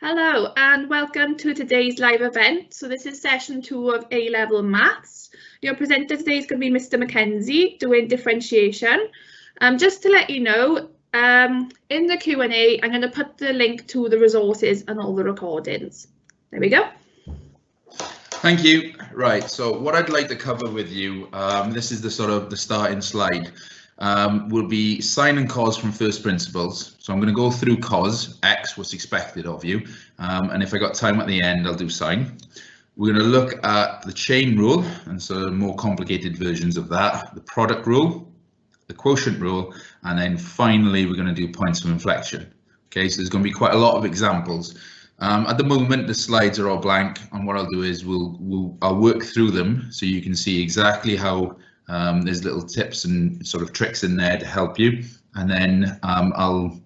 Hello and welcome to today's live event. So this is session 2 of A-Level Maths. Your presenter today is going to be Mr. Mackenzie doing differentiation. Just to let you know, in the Q&A, I'm going to put the link to the resources and all the recordings. There we go. Thank you. Right, so what I'd like to cover with you, this is the starting slide, will be sine and cos from first principles. So I'm going to go through cos, x, what's expected of you, and if I got time at the end, I'll do sine. We're going to look at the chain rule, and so more complicated versions of that, the product rule, the quotient rule, and then finally we're going to do points of inflection. Okay, so there's going to be quite a lot of examples. At the moment, the slides are all blank, and what I'll do is I'll work through them so you can see exactly how there's little tips and sort of tricks in there to help you, and then I'll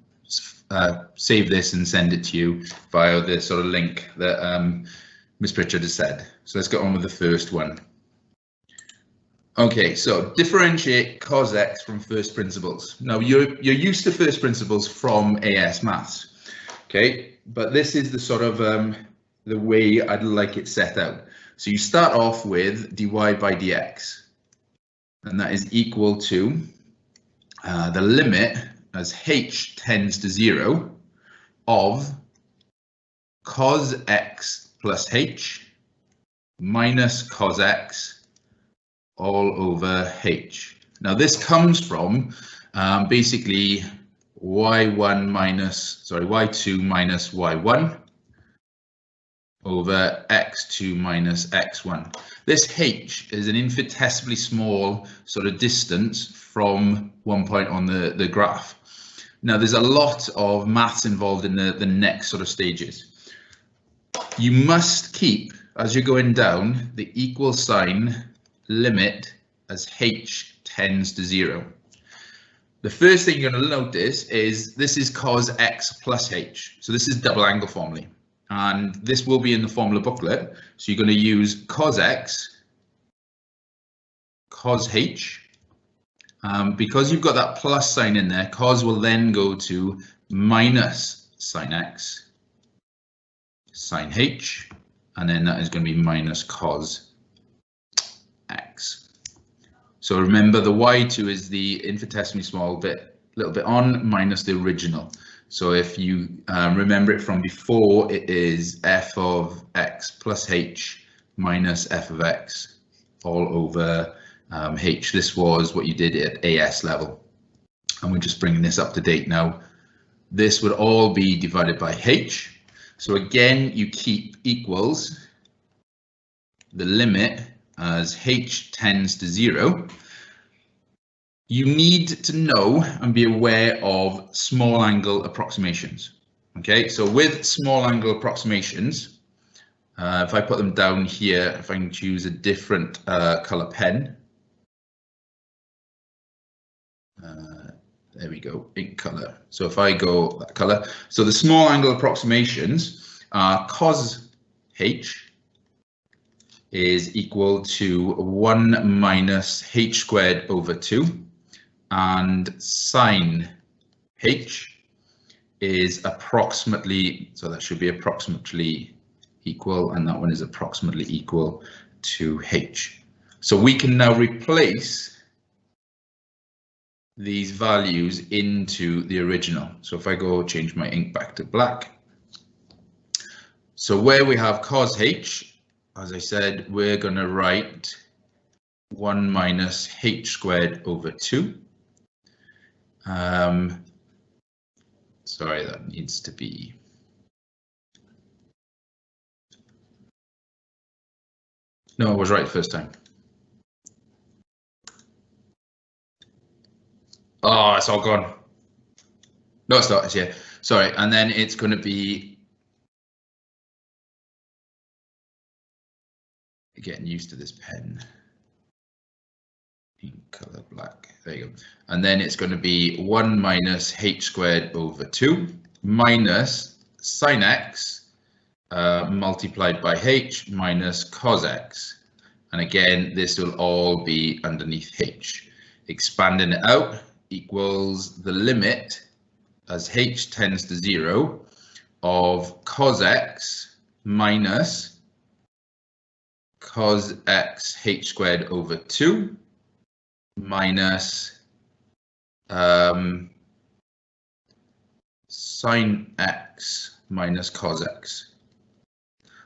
save this and send it to you via the sort of link that Miss Pritchard has said. So let's get on with the first one. Okay, so differentiate cos x from first principles. Now you're used to first principles from AS Maths, okay, but this is the sort of the way I'd like it set out. So you start off with dy by dx, and that is equal to the limit as h tends to 0 of cos x plus h minus cos x all over h. Now this comes from basically y2 minus y1 over x2 minus x1. This h is an infinitesimally small sort of distance from one point on the graph. Now there's a lot of maths involved in the next sort of stages. You must keep, as you're going down, the equal sign limit as h tends to 0. The first thing you're going to notice is this is cos x plus h. So this is double angle formula, and this will be in the formula booklet. So you're going to use cos x, cos h. Because you've got that plus sign in there, cos will then go to minus sine x, sine h, and then that is going to be minus cos x. So remember, the y2 is the infinitesimally small bit, little bit on, minus the original. So if you remember it from before, it is f of x plus h minus f of x all over h. This was what you did at AS level, and we're just bringing this up to date now. This would all be divided by h. So again, you keep equals the limit as h tends to 0. You need to know and be aware of small angle approximations. Okay, so with small angle approximations, if I put them down here, if I can choose a different color pen, there we go, ink color. So if I go that color, so the small angle approximations are cos h is equal to 1 minus h squared over 2, and sine h is approximately, so that should be approximately equal, and that one is approximately equal to h. So we can now replace these values into the original. So if I go change my ink back to black, so where we have cos h, as I said, we're going to write 1 minus h squared over 2. Sorry, that needs to be. No, I was right first time. Oh, it's all gone. No, it's not. It's here. Sorry, and then it's going to be. Getting used to this pen. Ink color black. There you go. And then it's going to be 1 minus h squared over 2 minus sine x multiplied by h minus cos x. And again, this will all be underneath h. Expanding it out equals the limit as h tends to 0 of cos x minus cos x h squared over 2 minus sine x minus cos x.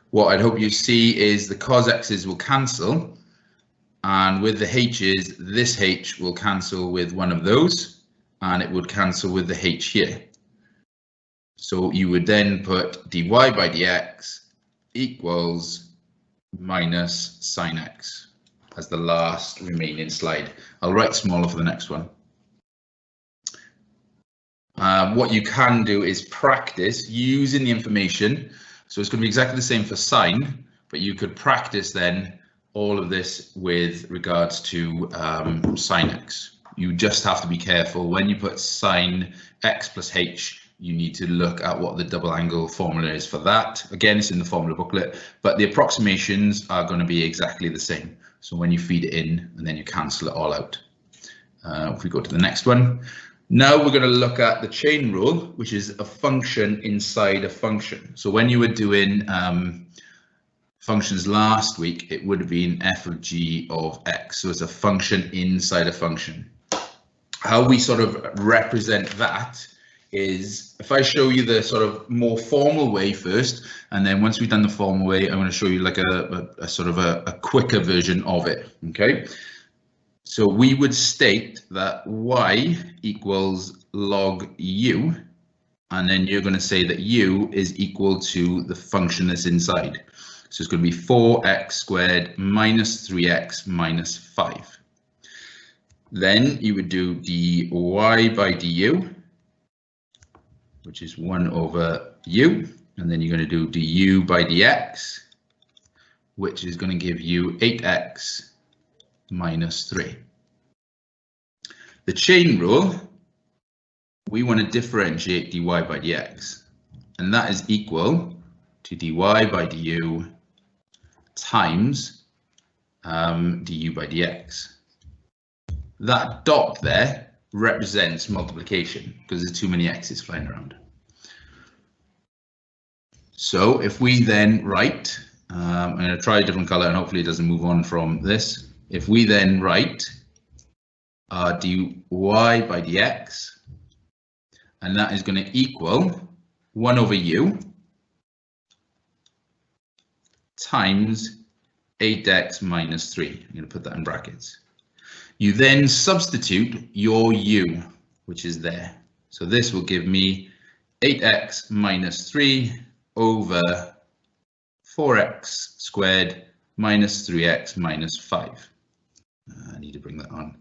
What I'd hope you see is the cos x's will cancel, and with the h's, this h will cancel with one of those, and it would cancel with the h here. So you would then put dy by dx equals minus sine x as the last remaining slide. I'll write smaller for the next one. What you can do is practice using the information. So it's going to be exactly the same for sine, but you could practice then all of this with regards to sine x. You just have to be careful when you put sine x plus h. You need to look at what the double angle formula is for that. Again, it's in the formula booklet, but the approximations are going to be exactly the same. So when you feed it in and then you cancel it all out. If we go to the next one. Now we're going to look at the chain rule, which is a function inside a function. So when you were doing functions last week, it would have been f of g of x. So it's a function inside a function. How we sort of represent that is if I show you the sort of more formal way first, and then once we've done the formal way, I'm going to show you like a sort of a quicker version of it. Okay. So we would state that y equals log u, and then you're going to say that u is equal to the function that's inside. So it's going to be 4x squared minus 3x minus 5. Then you would do dy by du, which is 1 over u, and then you're going to do du by dx, which is going to give you 8x minus 3. The chain rule, we want to differentiate dy by dx, and that is equal to dy by du times du by dx. That dot there represents multiplication because there's too many x's flying around. So if we then write, I'm going to try a different color and hopefully it doesn't move on from this. If we then write our dy by dx, and that is going to equal 1 over u times 8x minus 3. I'm going to put that in brackets. You then substitute your u, which is there. So this will give me 8x minus 3 over 4x squared minus 3x minus 5. I need to bring that on.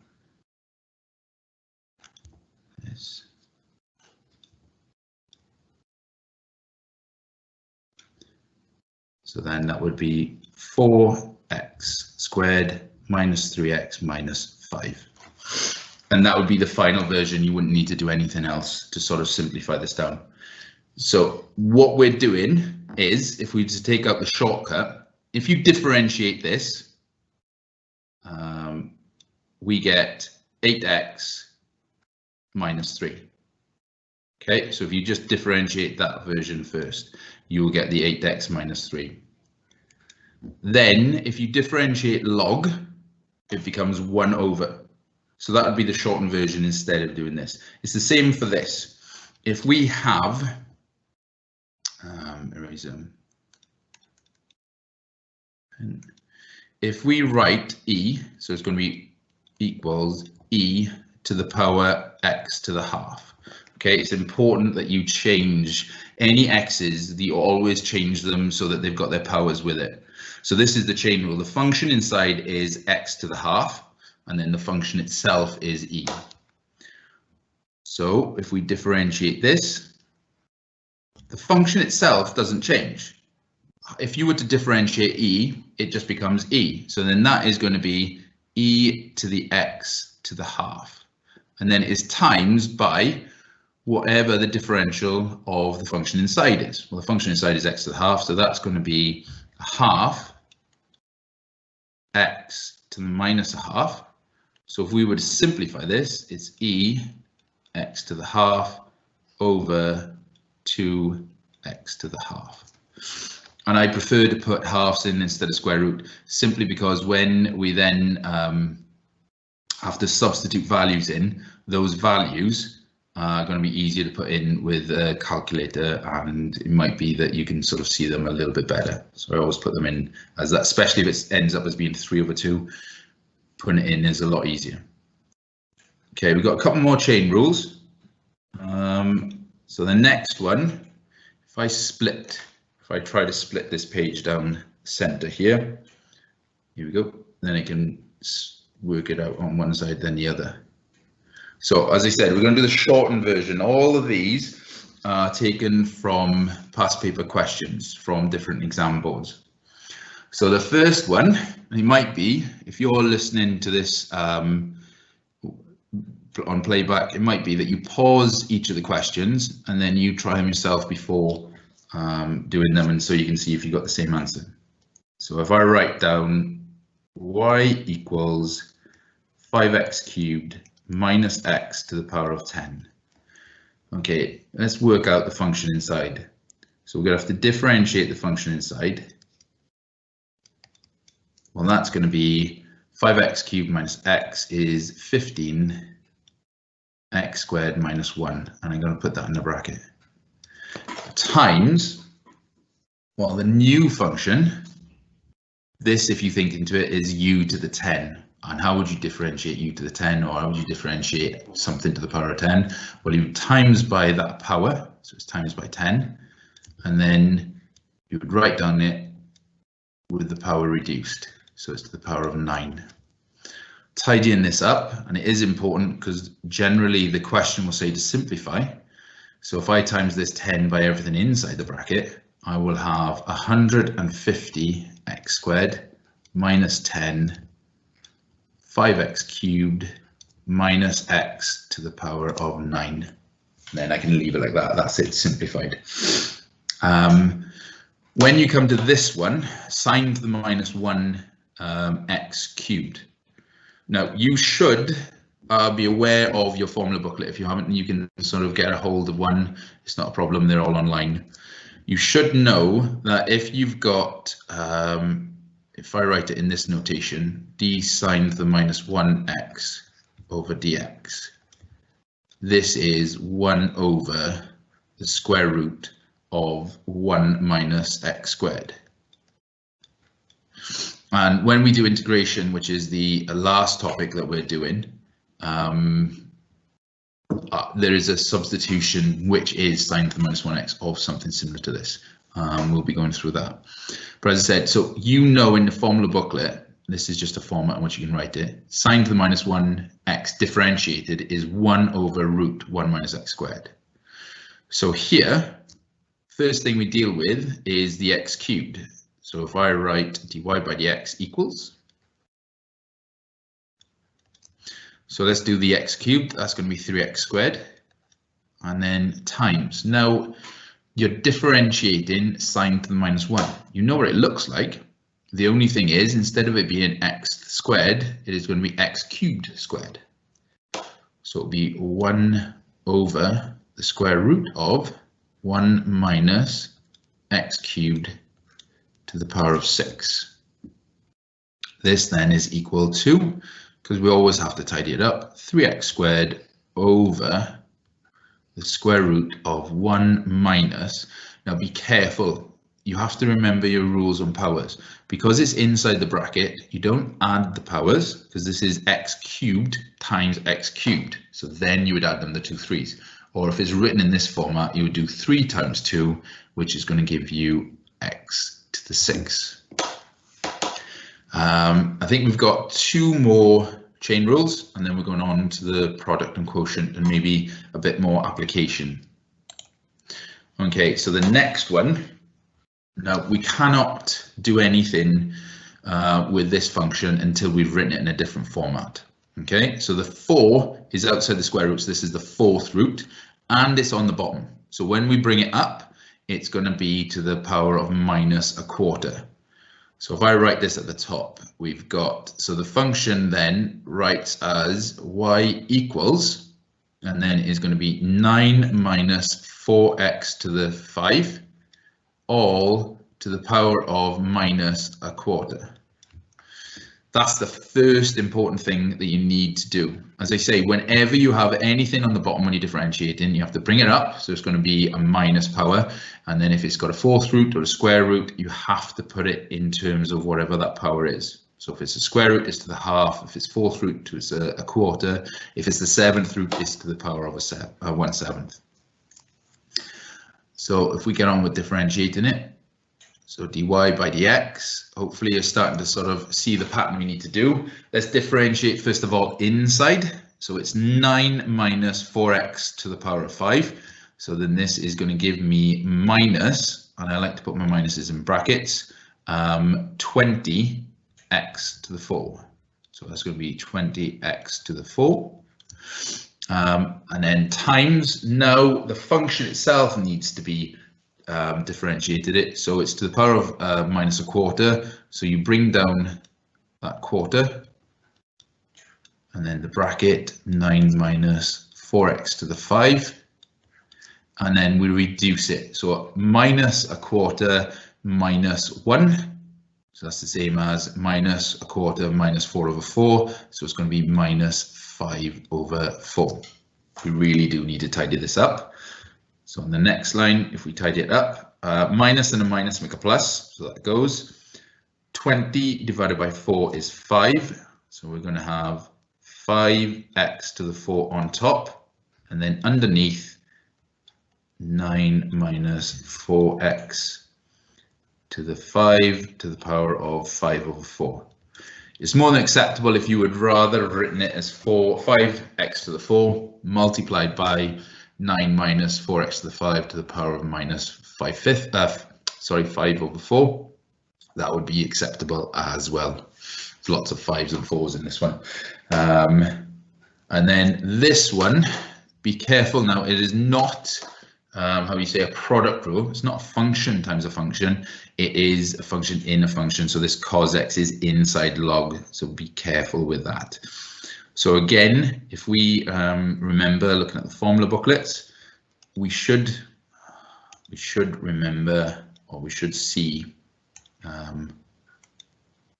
Yes. So then that would be 4x squared minus 3x minus 5. And that would be the final version. You wouldn't need to do anything else to sort of simplify this down. So what we're doing is, if we just take out the shortcut, if you differentiate this, we get 8x minus 3. Okay, so if you just differentiate that version first, you will get the 8x minus 3. Then if you differentiate log, it becomes 1 over. So that would be the shortened version instead of doing this. It's the same for this. If we have, if we write e, so it's going to be equals e to the power x to the half. Okay, it's important that you change any x's, that you always change them so that they've got their powers with it. So this is the chain rule. The function inside is x to the half, and then the function itself is e. So if we differentiate this, the function itself doesn't change. If you were to differentiate e, it just becomes e. So then that is going to be e to the x to the half. And then it is times by whatever the differential of the function inside is. Well, the function inside is x to the half, so that's going to be a half x to the minus a half. So if we were to simplify this, it's e x to the half over 2 x to the half. And I prefer to put halves in instead of square root, simply because when we then have to substitute values in, those values are going to be easier to put in with a calculator, and it might be that you can sort of see them a little bit better. So I always put them in as that, especially if it ends up as being 3/2, putting it in is a lot easier. Okay, we've got a couple more chain rules. So the next one, if I try to split this page down center here we go, then I can work it out on one side then the other. So as I said, we're going to do the shortened version. All of these are taken from past paper questions from different exam boards. So the first one, it might be, if you're listening to this on playback, it might be that you pause each of the questions and then you try them yourself before doing them, and so you can see if you got the same answer. So if I write down y equals 5x cubed minus x to the power of 10. Okay, let's work out the function inside. So we're going to have to differentiate the function inside. Well, that's going to be 5x cubed minus x is 15 x squared minus 1, and I'm going to put that in the bracket, times, well, the new function, this, if you think into it, is u to the 10. And how would you differentiate u to the 10, or how would you differentiate something to the power of 10? Well, you times by that power, so it's times by 10, and then you would write down it with the power reduced, so it's to the power of 9. Tidying this up, and it is important because generally the question will say to simplify. So if I times this 10 by everything inside the bracket, I will have 150 x squared minus 10 5x cubed minus x to the power of 9. Then I can leave it like that. That's it, simplified. When you come to this one, sine to the minus 1 x cubed. Now you should be aware of your formula booklet. If you haven't, you can sort of get a hold of one. It's not a problem, they're all online. You should know that if you've got, if I write it in this notation, d sine to the minus 1x over dx, this is 1 over the square root of 1 minus x squared. And when we do integration, which is the last topic that we're doing, there is a substitution which is sine to the minus 1x of something similar to this. We'll be going through that. But as I said, so you know in the formula booklet, this is just a format in which you can write it. Sine to the minus 1x differentiated is 1 over root 1 minus x squared. So here, first thing we deal with is the x cubed. So if I write dy by dx equals, so let's do the x cubed, that's going to be 3x squared, and then times. Now you're differentiating sine to the minus 1. You know what it looks like. The only thing is, instead of it being x squared, it is going to be x cubed squared. So it'll be 1 over the square root of 1 minus x cubed to the power of 6. This then is equal to, because we always have to tidy it up, 3x squared over the square root of 1 minus. Now be careful, you have to remember your rules on powers. Because it's inside the bracket, you don't add the powers, because this is x cubed times x cubed. So then you would add them, the 2 3's. Or if it's written in this format, you would do 3 times 2, which is going to give you x to the 6. I think we've got 2 more chain rules, and then we're going on to the product and quotient and maybe a bit more application. Okay, so the next one, now we cannot do anything with this function until we've written it in a different format. Okay, so the 4 is outside the square root, so this is the 4th root, and it's on the bottom. So when we bring it up, it's going to be to the power of minus a quarter. So if I write this at the top, we've got, so the function then writes as y equals, and then is going to be 9 minus 4x to the 5 all to the power of minus a quarter. That's the first important thing that you need to do. As I say, whenever you have anything on the bottom when you're differentiating, you have to bring it up. So it's going to be a minus power. And then if it's got a fourth root or a square root, you have to put it in terms of whatever that power is. So if it's a square root, it's to the half. If it's fourth root, it's a quarter. If it's the seventh root, it's to the power of 1/7. So if we get on with differentiating it, so dy by dx, hopefully you're starting to sort of see the pattern we need to do. Let's differentiate first of all inside. So it's 9 minus 4x to the power of 5. So then this is going to give me minus, and I like to put my minuses in brackets, 20x to the 4. So that's going to be 20x to the 4. And then times, now the function itself needs to be differentiated it, so it's to the power of minus a quarter, so you bring down that quarter and then the bracket 9 minus 4x to the 5, and then we reduce it, so minus a quarter minus 1, so that's the same as minus a quarter minus 4/4, so it's going to be minus 5/4. We really do need to tidy this up. So on the next line, if we tidy it up, minus and a minus make a plus, so that goes. 20 divided by 4 is 5, so we're going to have 5x to the 4 on top, and then underneath 9 minus 4x to the 5 to the power of 5/4. It's more than acceptable if you would rather have written it as 5x to the 4 multiplied by 9 minus 4x to the 5 to the power of minus 5/4. That would be acceptable as well. There's lots of 5s and 4s in this one. And then this one, be careful now, it is not how you say a product rule. It's not a function times a function, it is a function in a function. So this cos x is inside log, so be careful with that. So again, if we remember looking at the formula booklets, we should remember, or we should see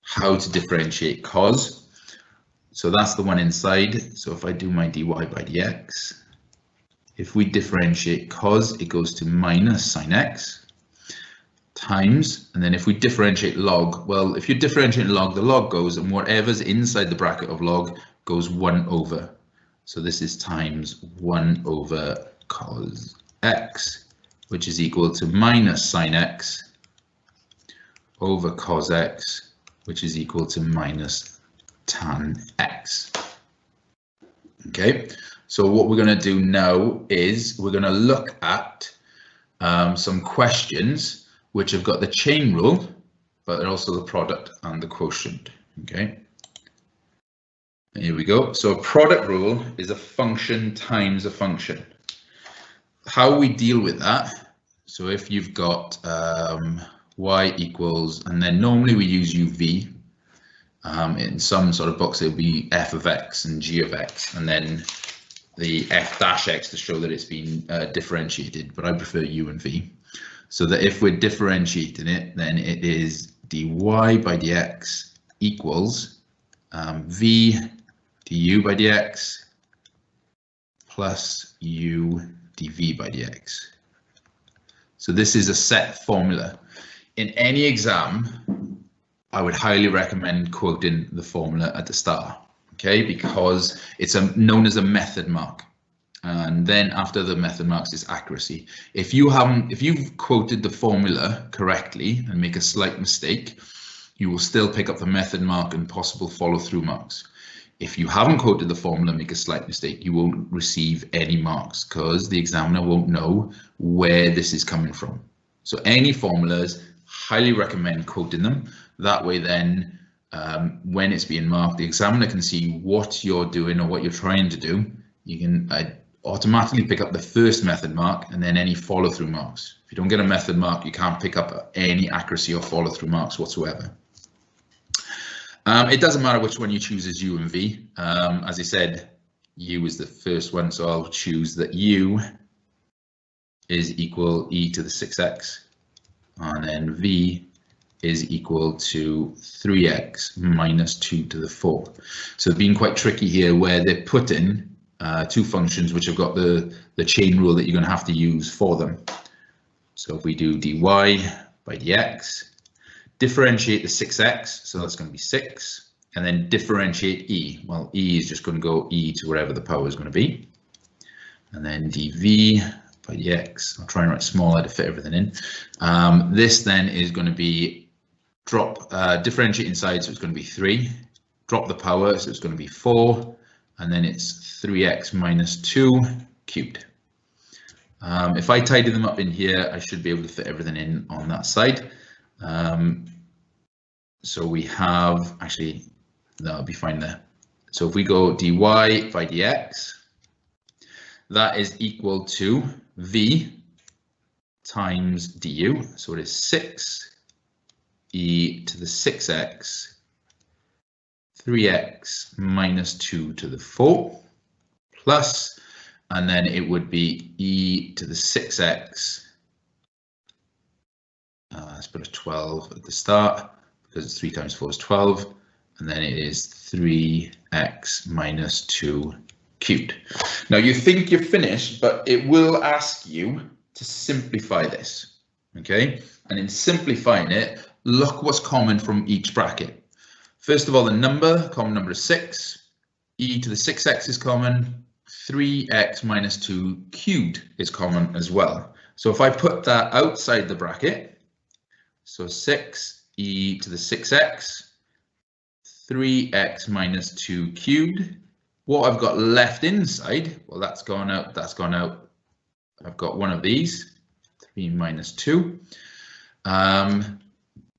how to differentiate cos. So that's the one inside. So if I do my dy by dx, if we differentiate cos, it goes to minus sine x times, and then if we differentiate log, well, if you differentiate log, the log goes, and whatever's inside the bracket of log goes 1/. So this is times 1/cos x, which is equal to minus sine x over cos x, which is equal to minus tan x. Okay, so what we're going to do now is we're going to look at some questions which have got the chain rule, but also the product and the quotient. Okay, here we go. So a product rule is a function times a function. How we deal with that, so if you've got y equals, and then normally we use uv, in some sort of books it'll be f of x and g of x, and then the f dash x to show that it's been differentiated, but I prefer u and v. So that if we're differentiating it, then it is dy by dx equals v du by dx plus u dv by dx. So this is a set formula. In any exam, I would highly recommend quoting the formula at the start, okay, because it's known as a method mark. And then after the method marks is accuracy. If you've quoted the formula correctly and make a slight mistake, you will still pick up the method mark and possible follow-through marks. If you haven't quoted the formula, make a slight mistake, you won't receive any marks because the examiner won't know where this is coming from. So any formulas, highly recommend quoting them. That way then, when it's being marked, the examiner can see what you're doing or what you're trying to do. You can automatically pick up the first method mark and then any follow-through marks. If you don't get a method mark, you can't pick up any accuracy or follow-through marks whatsoever. It doesn't matter which one you choose as u and v. As I said, u is the first one, so I'll choose that u is equal e to the 6x and then v is equal to 3x minus 2 to the 4. So it's been quite tricky here where they're put in two functions which have got the chain rule that you're going to have to use for them. So if we do dy by dx, differentiate the 6x, so that's going to be 6, and then differentiate e. Well, e is just going to go e to wherever the power is going to be. And then dv by dx, I'll try and write smaller to fit everything in. This then is going to be differentiate inside, so it's going to be 3, drop the power, so it's going to be 4, and then it's 3x minus 2 cubed. If I tidy them up in here, I should be able to fit everything in on that side. So we have, actually, that'll be fine there. So if we go dy by dx, that is equal to v times du, so it is 6 e to the 6x, 3x minus 2 to the 4, plus, and then it would be e to the 6x, let's put a 12 at the start, because it's 3 times 4 is 12, and then it is 3x minus 2 cubed. Now you think you're finished, but it will ask you to simplify this, okay? And in simplifying it, look what's common from each bracket. First of all, the common number is 6, e to the 6x is common, 3x minus 2 cubed is common as well. So if I put that outside the bracket, so 6 e to the 6x, 3x minus 2 cubed, what I've got left inside, well, that's gone out, that's gone out. I've got one of these, 3 minus 2.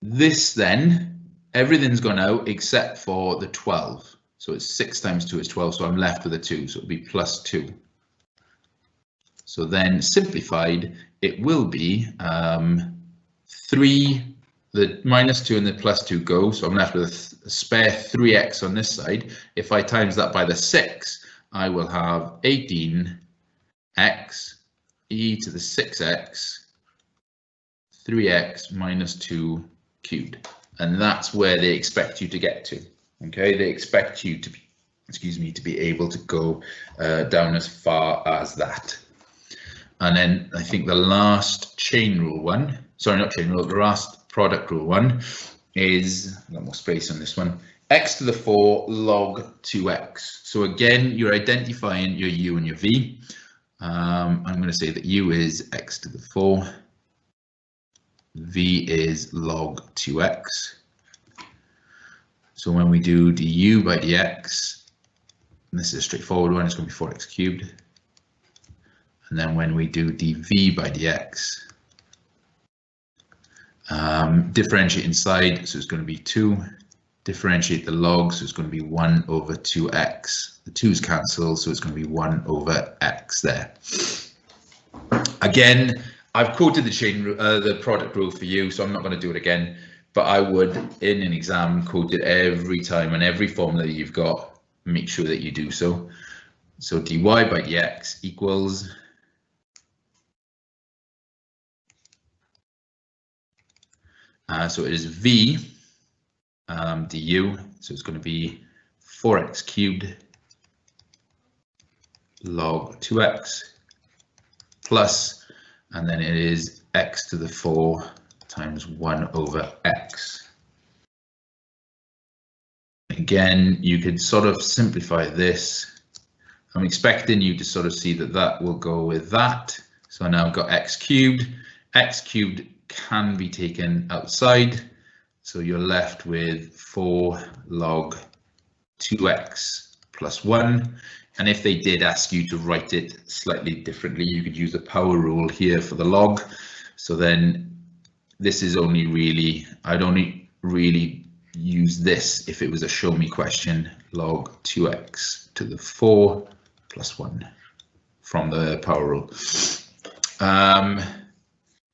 This then, everything's gone out except for the 12. So it's 6 times 2 is 12, so I'm left with a 2, so it'll be plus 2. So then simplified, it will be 3, the minus 2 and the plus 2 go, so I'm left with a spare 3x on this side. If I times that by the 6, I will have 18x e to the 6x, 3x minus 2 cubed, and that's where they expect you to get to. Okay, they expect you to be, to be able to go down as far as that. And then I think the last chain rule one, sorry, not chain rule, the last product rule one is, a lot more space on this one, x to the 4 log 2x. So again, you're identifying your u and your v. I'm going to say that u is x to the 4. V is log 2x. So when we do du by dx, and this is a straightforward one, it's going to be 4x cubed. And then when we do dv by dx, differentiate inside, so it's going to be 2. Differentiate the log, so it's going to be 1 over 2x. The 2's cancel, so it's going to be 1 over x there. Again, I've quoted the product rule for you, so I'm not going to do it again, but I would, in an exam, quote it every time, and every formula that you've got, make sure that you do so. So dy by dx equals so it is v du, so it's going to be 4x cubed log 2x plus, and then it is x to the 4 times 1 over x. Again, you could sort of simplify this. I'm expecting you to sort of see that that will go with that. So now I've got x cubed. X cubed can be taken outside. So you're left with 4 log 2x plus 1. And if they did ask you to write it slightly differently, you could use the power rule here for the log. So then this is only really, I'd only really use this if it was a show me question, log 2x to the 4 plus 1 from the power rule.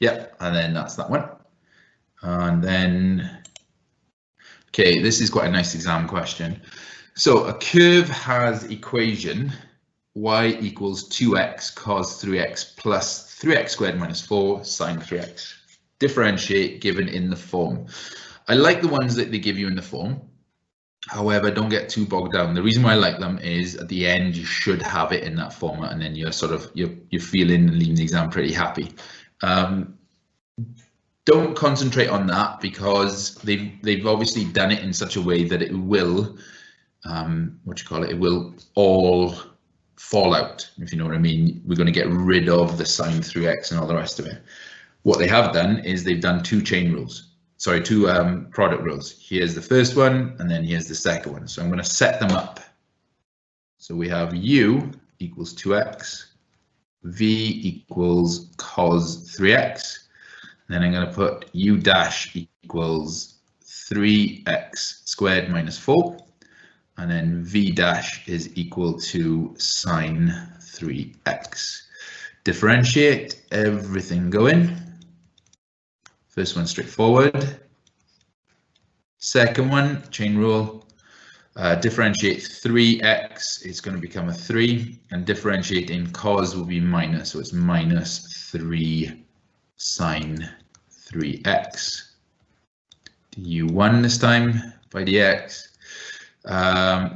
Yeah, and then that's that one. And then, okay, this is quite a nice exam question. So a curve has equation y equals 2x cos 3x plus 3x squared minus 4 sine 3x. differentiate given in the form. I like the ones that they give you in the form. However, don't get too bogged down. The reason why I like them is at the end you should have it in that format, and then you're sort of you're feeling and leaving the exam pretty happy. Don't concentrate on that because they've obviously done it in such a way that it will it will all fall out, if you know what I mean. We're going to get rid of the sine through x and all the rest of it. What they have done is they've done two product rules. Here's the first one, and then here's the second one. So I'm going to set them up. So we have u equals 2x, v equals cos 3x. Then I'm going to put u dash equals 3x squared minus 4. And then v dash is equal to sine 3x. Differentiate, everything go in. First one straightforward. Second one, chain rule. Differentiate 3x, it's going to become a 3, and differentiating cos will be minus, so it's minus 3 sine 3x. du1 this time by dx.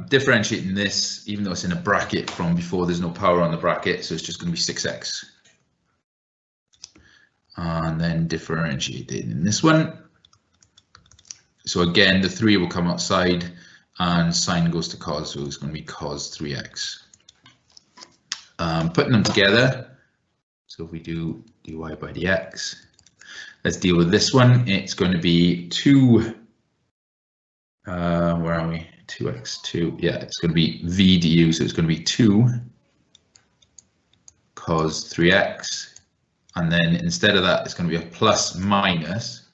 Differentiating this, even though it's in a bracket from before, there's no power on the bracket, so it's just going to be 6x. And then differentiating in this one. So again, the 3 will come outside and sine goes to cos, so it's going to be cos 3x. Putting them together, so if we do dy by dx, let's deal with this one. It's going to be 2, where are we? 2x2, yeah, it's going to be v du, so it's going to be 2 cos 3x. And then instead of that, it's going to be a plus minus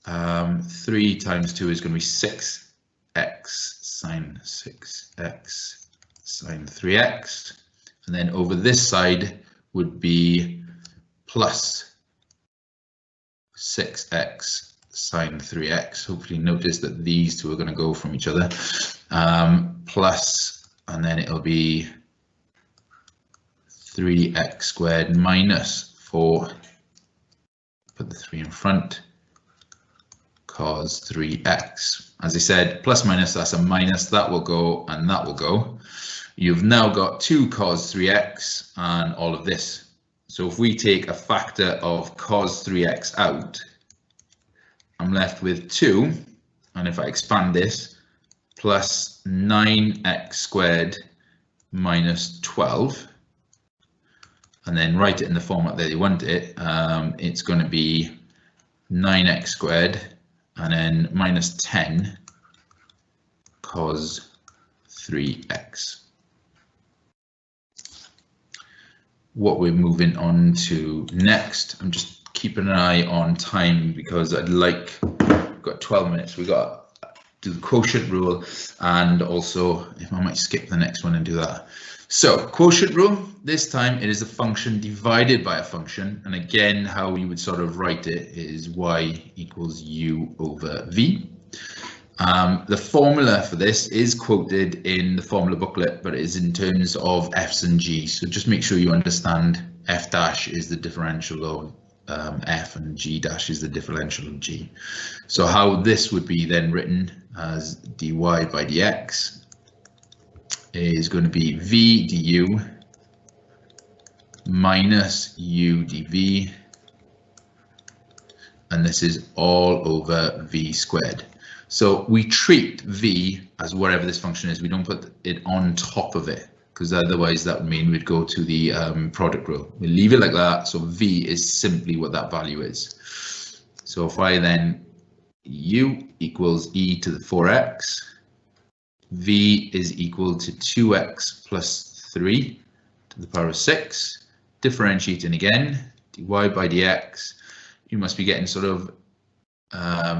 3 times 2 is going to be 6x sine 6x sine 3x. And then over this side would be plus 6x sine 3x. Hopefully notice that these two are going to go from each other. Plus, and then it'll be 3x squared minus 4, put the 3 in front, cos 3x. As I said, plus minus, that's a minus, that will go and that will go. You've now got 2 cos 3x and all of this. So if we take a factor of cos 3x out, I'm left with 2, and if I expand this, plus 9x squared minus 12. And then write it in the format that you want it, it's going to be 9x squared and then minus 10 cos 3x. What we're moving on to next, I'm just keeping an eye on time because we've got 12 minutes. We've got to do the quotient rule, and also if I might skip the next one and do that. So quotient rule, this time it is a function divided by a function, and again how you would sort of write it is y equals u over v. The formula for this is quoted in the formula booklet, but it is in terms of f's and g's, so just make sure you understand f dash is the differential of f and g dash is the differential of g. So how this would be then written as dy by dx is going to be v du minus u dv, and this is all over v squared. So we treat v as whatever this function is. We don't put it on top of it, because otherwise that would mean we'd go to the product rule. We leave it like that, so v is simply what that value is. So if I then u equals e to the 4x, v is equal to 2x plus 3 to the power of 6. Differentiating again, dy by dx. You must be getting sort of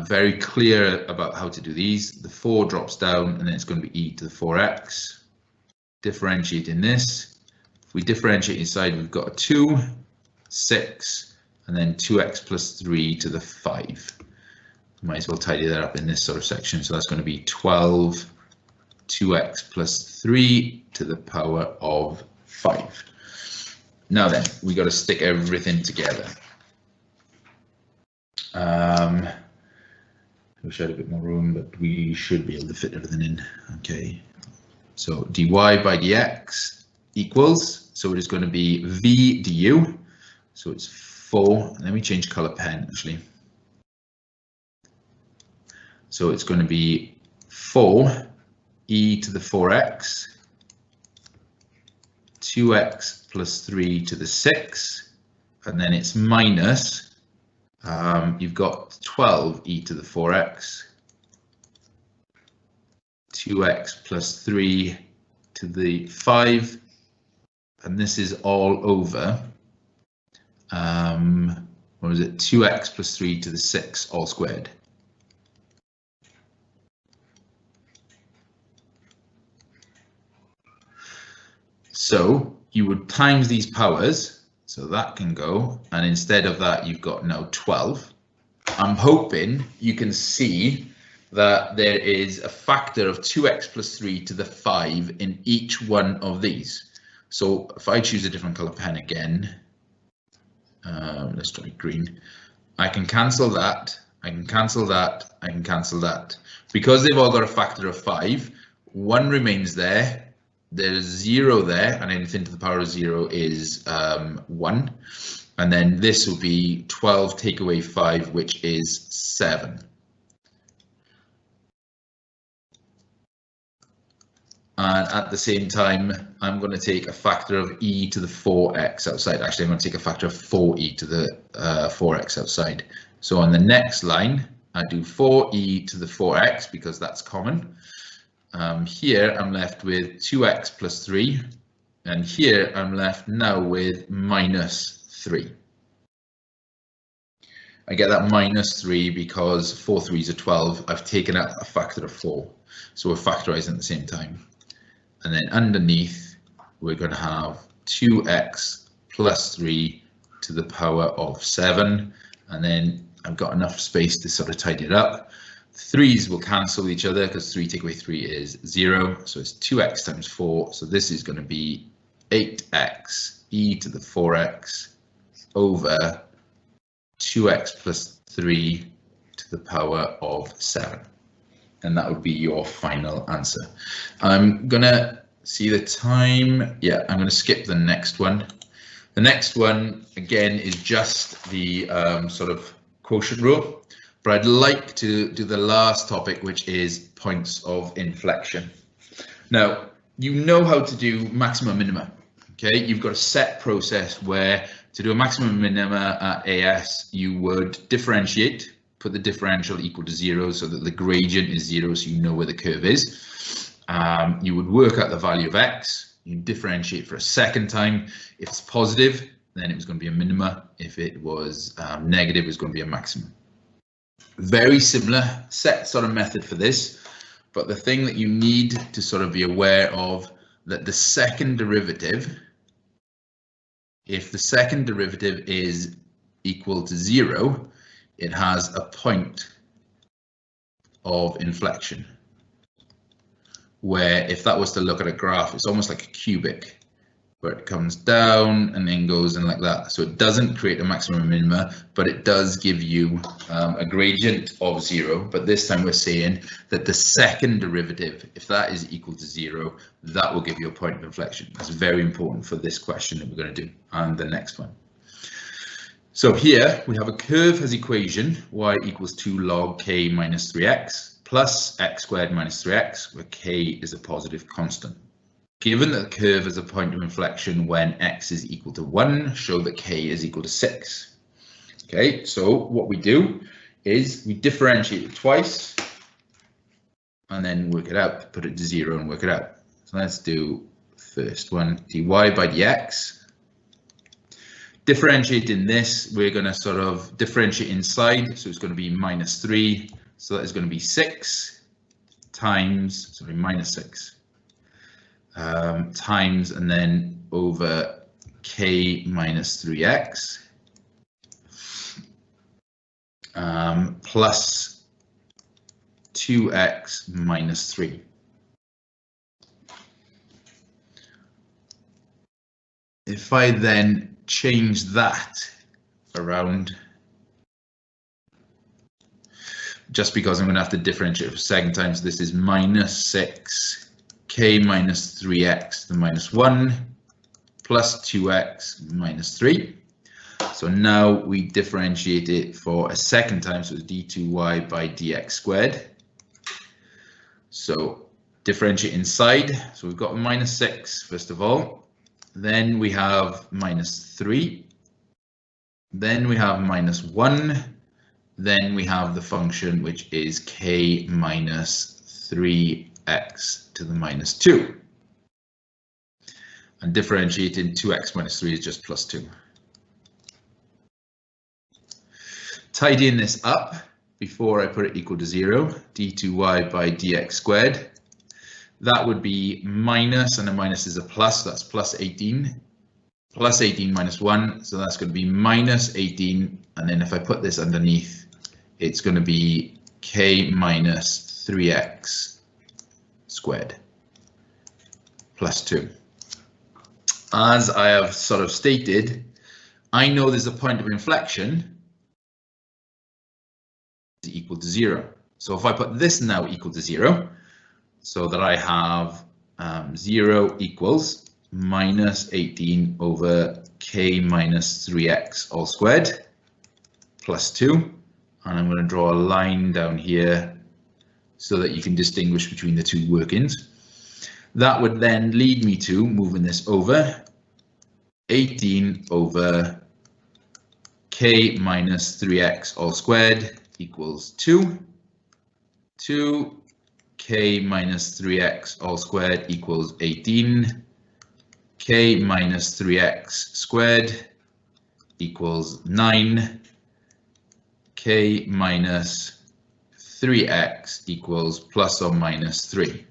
very clear about how to do these. The 4 drops down, and then it's going to be e to the 4x. Differentiating this. If we differentiate inside, we've got a 2, 6, and then 2x plus 3 to the 5. Might as well tidy that up in this sort of section. So that's going to be 12. 2x plus 3 to the power of 5. Now then, we got to stick everything together. I wish I had a bit more room, but we should be able to fit everything in. Okay, so dy by dx equals, so it is going to be v du, so it's 4, let me change color pen actually. So it's going to be 4 e to the 4x, 2x plus 3 to the 6, and then it's minus, you've got 12 e to the 4x, 2x plus 3 to the 5, and this is all over, what is it, 2x plus 3 to the 6 all squared. So you would times these powers, so that can go, and instead of that you've got now 12. I'm hoping you can see that there is a factor of 2x plus 3 to the 5 in each one of these. So if I choose a different color pen again, let's try green, I can cancel that, I can cancel that, I can cancel that. Because they've all got a factor of 5, 1 remains there. There's 0 there, and anything to the power of 0 is 1. And then this will be 12 take away 5, which is 7. And at the same time, I'm going to take a factor of e to the 4x outside. Actually, I'm going to take a factor of 4e to the 4x outside. So on the next line, I do 4e to the 4x because that's common. Here I'm left with 2x plus 3, and here I'm left now with minus 3. I get that minus 3 because 4 3s are 12. I've taken out a factor of 4, so we're factorizing at the same time. And then underneath, we're going to have 2x plus 3 to the power of 7, and then I've got enough space to sort of tidy it up. 3's will cancel each other because 3 take away 3 is 0, so it's 2x times 4, so this is going to be 8x e to the 4x over 2x plus 3 to the power of 7, and that would be your final answer. I'm gonna see the time. Yeah, I'm gonna skip the next one. The next one again is just the sort of quotient rule, but I'd like to do the last topic, which is points of inflection. Now, you know how to do maximum minima. Okay, you've got a set process where to do a maximum minima at AS, you would differentiate, put the differential equal to 0 so that the gradient is 0, so you know where the curve is. You would work out the value of x, you differentiate for a second time. If it's positive, then it was going to be a minima. If it was negative, it was going to be a maximum. Very similar set sort of method for this, but the thing that you need to sort of be aware of, that the second derivative, if the second derivative is equal to 0, it has a point of inflection, where if that was to look at a graph, it's almost like a cubic, where it comes down and then goes in like that. So it doesn't create a maximum and minima, but it does give you a gradient of 0. But this time we're saying that the second derivative, if that is equal to 0, that will give you a point of inflection. That's very important for this question that we're going to do and the next one. So here we have a curve has equation y equals 2 log k minus 3x plus x squared minus 3x, where k is a positive constant. Given that the curve has a point of inflection when x is equal to 1, show that k is equal to 6. Okay, so what we do is we differentiate it twice and then work it out, put it to 0 and work it out. So let's do first one, dy by dx. Differentiating this, we're going to sort of differentiate inside, so it's going to be minus 3, so that is going to be 6 times, sorry, minus 6. Times and then over k minus 3x plus 2x minus 3. If I then change that around just because I'm going to have to differentiate for a second time. So this is minus 6k minus 3x to the minus 1 plus 2x minus 3. So now we differentiate it for a second time, so it's d2y by dx squared. So differentiate inside, so we've got minus 6 first of all, then we have minus 3, then we have minus 1, then we have the function which is k minus 3x to the minus 2. And differentiating 2x minus 3 is just plus 2. Tidying this up before I put it equal to 0, d2y by dx squared. That would be minus, and a minus is a plus, that's plus 18. Plus 18 minus 1, so that's going to be minus 18. And then if I put this underneath, it's going to be k minus 3x squared plus 2. As I have sort of stated, I know there's a point of inflection equal to 0. So if I put this now equal to 0, so that I have 0 equals minus 18 over k minus 3x all squared plus 2, and I'm going to draw a line down here so that you can distinguish between the two workings. That would then lead me to moving this over 18 over k minus 3x all squared equals 2. 2k minus 3x all squared equals 18. K minus 3x squared equals 9. K minus 3x equals plus or minus 3.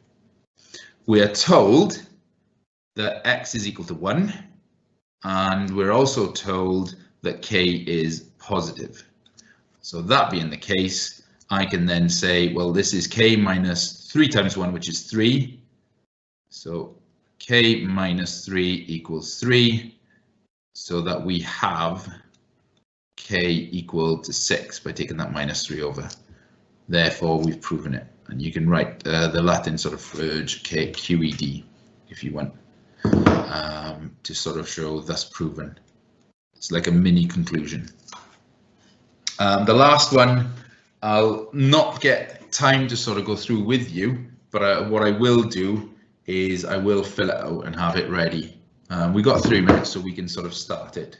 We are told that x is equal to 1, and we're also told that k is positive. So that being the case, I can then say, well, this is k minus 3 times 1, which is 3. So k minus 3 equals 3, so that we have k equal to 6 by taking that minus 3 over. Therefore, we've proven it. And you can write the Latin sort of urge k QED if you want to sort of show thus proven. It's like a mini conclusion. The last one, I'll not get time to sort of go through with you, but what I will do is I will fill it out and have it ready. We got 3 minutes, so we can sort of start it.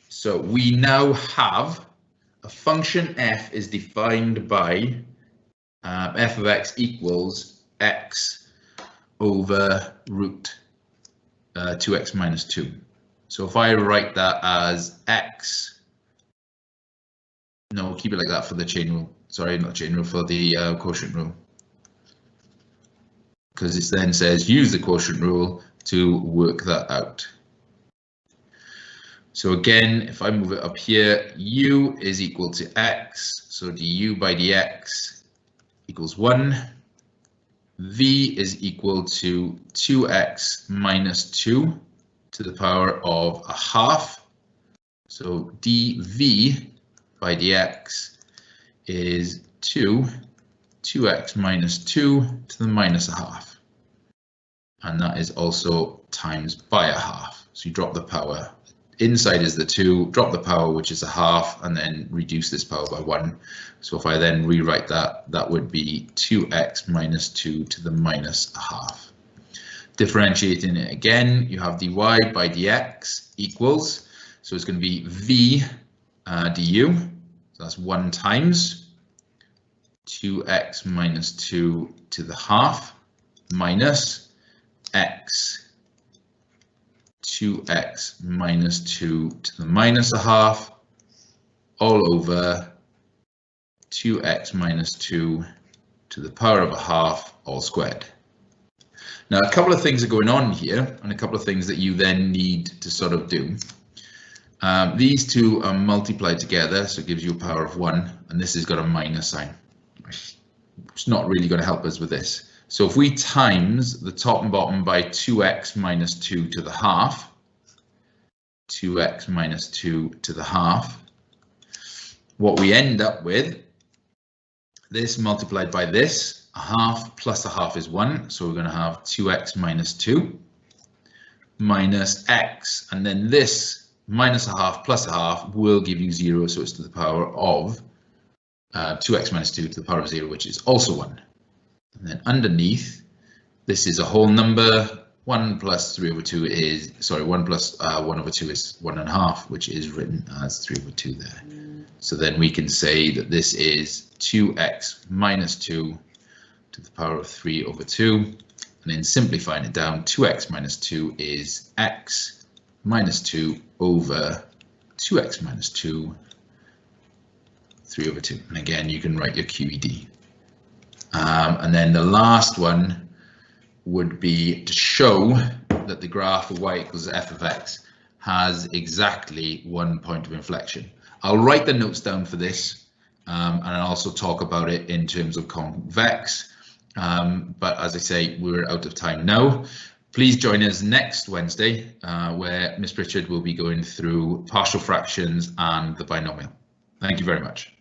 So we now have a function f is defined by f of x equals x over root 2x minus 2. So if I write that as x, no, we'll keep it like that for the chain rule. Sorry, not chain rule, for the quotient rule. Because it then says use the quotient rule to work that out. So again, if I move it up here, u is equal to x, so du by dx equals 1. V is equal to 2x minus 2 to the power of a half. So dv by dx is 2x minus 2 to the minus a half. And that is also times by a half. So you drop the power. Inside is the 2, drop the power, which is a half, and then reduce this power by 1. So if I then rewrite that, that would be 2x minus 2 to the minus a half. Differentiating it again, you have dy by dx equals, so it's going to be v du, so that's 1 times 2x minus 2 to the half minus x 2x minus 2 to the minus a half all over 2x minus 2 to the power of a half all squared. Now a couple of things are going on here and a couple of things that you then need to sort of do. These two are multiplied together, so it gives you a power of 1, and this has got a minus sign. It's not really going to help us with this. So if we times the top and bottom by 2x minus 2 to the half, 2x minus 2 to the half, what we end up with this multiplied by this, a half plus a half is 1, so we're going to have 2x minus 2 minus x, and then this minus a half plus a half will give you 0, so it's to the power of 2x minus 2 to the power of 0, which is also 1. And then underneath, this is a whole number. 1 plus 3 over 2 is, sorry, 1 plus 1 over 2 is 1.5, which is written as 3 over 2 there. So then we can say that this is 2x minus 2 to the power of 3 over 2. And then simplifying it down, 2x minus 2 is x minus 2 over 2x minus 2, 3 over 2. And again, you can write your QED. And then the last one would be to show that the graph of y equals f of x has exactly 1 point of inflection. I'll write the notes down for this, and I'll also talk about it in terms of convex. But as I say, we're out of time now. Please join us next Wednesday, where Miss Pritchard will be going through partial fractions and the binomial. Thank you very much.